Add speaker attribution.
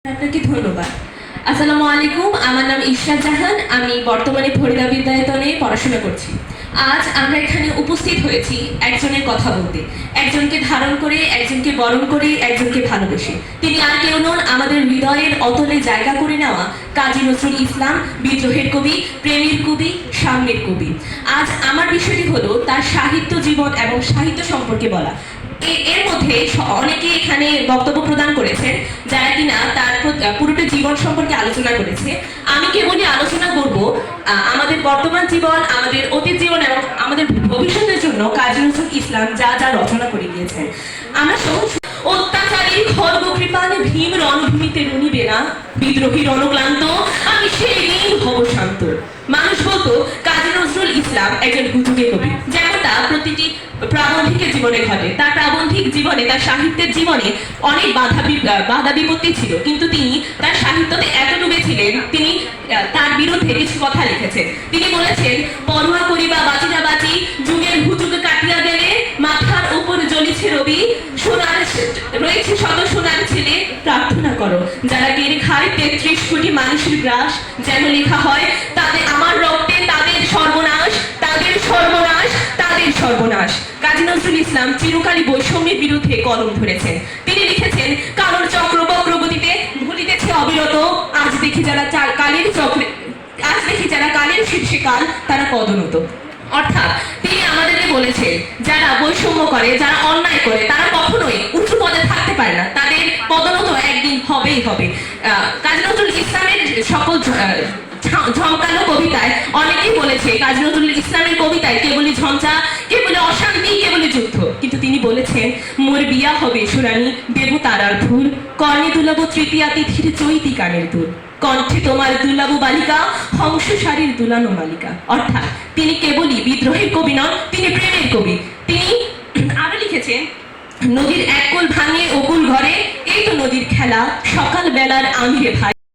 Speaker 1: আপনাকে ধন্যবাদ। আসসালামু আলাইকুম, আমার নাম ইশরাত জাহান। আমি বর্তমানে ফরিদা বিদ্যায়তনে পড়াশোনা করছি। আজ আমরা এখানে উপস্থিত হয়েছি একজনের কথা বলতে, একজনকে ধারণ করে, একজনকে বরণ করে, একজনকে ভালোবেসে। তিনি আর কেউ নন, আমাদের হৃদয়ের অতলে জায়গা করে নেওয়া কাজী নজরুল ইসলাম, বিদ্রোহের কবি, প্রেমের কবি, সাম্যের কবি। আজ আমার বিষয়টি হলো তার সাহিত্য জীবন এবং সাহিত্য সম্পর্কে বলা। এর মধ্যে অনেকে এখানে বক্তব্য প্রদান করেছেন যারা কিনা তার পুরোটা জীবন সম্পর্কে আলোচনা করেছে। আমি কেবলই আলোচনা করব আমাদের বর্তমান জীবন, আমাদের অতীত জীবন এবং আমাদের ভবিষ্যতের জন্য কাজী নজরুল ইসলাম যা যা রচনা করে গিয়েছেন। আমরা অত্যাচারী খর্ব কৃপাল ভীম রণভূমিতে রুনিবে না, বিদ্রোহী রণক্লান্ত আমি সেই দিন হব শান্ত। মানুষ বলতো কাজী নজরুল ইসলাম একজন হুজুগে কবি, যেমনটা প্রতিটি প্রাবন্ধিকের জীবনে ঘটে। তার প্রাবন্ধিক জীবনে, তার সাহিত্যের জীবনে অনেক বাধা বিপত্তি ছিল, কিন্তু তিনি তার সাহিত্যতে এত ডুবেছিলেন, তিনি তার বিরুদ্ধে কিছু কথা লিখেছেন। তিনি বলেছেন, পরোয়া করিবা বাঁচি না বাঁচি, যুগের হুজুগ কাটিয়া গেলে মাথার উপর জ্বলিছে রবি, সোনার রয়েছে শত সোনার ছেলে, প্রার্থনা করো যারা কেড়ে খায় ৩৩ কোটি মানুষের গ্রাস, যেন লেখা হয় তাদের আমার রক্তে তাদের সর্বনাশ, তাদের সর্বনাশ, তাদের সর্বনাশ। কাজী নজরুল ইসলাম চিরকালই বৈষম্যের বিরুদ্ধে কলম ধরেছেন। তিনি লিখেছেন, কালোর চক্র বক্রগতিতে ভুলিতেছে অবিরত, আজ দেখি যারা কালের চক্রে, আজ দেখি যারা কালের শীর্ষে কাল তারা পদনত। অর্থাৎ তিনি আমাদেরকে বলেছেন, যারা বৈষম্য করে, যারা অন্যায় করে, তারা কখনোই উঁচু পদে থাকতে পারে না, তাদের পদোন্নত একদিন হবেই হবে। কাজী নজরুল ইসলামের সকল ঝমকানো কবিতায় অনেকেই বলেছে কাজী নজরুল ইসলামের কবিতায় কেবলই ঝঞ্ঝা, কেবলই অশান্তি, কেবলই যুদ্ধ। কিন্তু তিনি বলেছেন, মোর বিয়া হবে সুরানি, দেব তারার ফুল, কর্ণে দুলাবো তৃতীয়া তিথির চৈতি কানের দুল, কণ্ঠে তোমার দুলাবু বালিকা, হংস শাড়ির দুলানো মালিকা। অর্থাৎ তিনি কেবলই বিদ্রোহের কবি নন, তিনি প্রেমের কবি। তিনি আরো লিখেছেন, নদীর এক কোল ভাঙে ওকুল ঘরে, এই তো নদীর খেলা, সকাল বেলার আমিরে ভাই।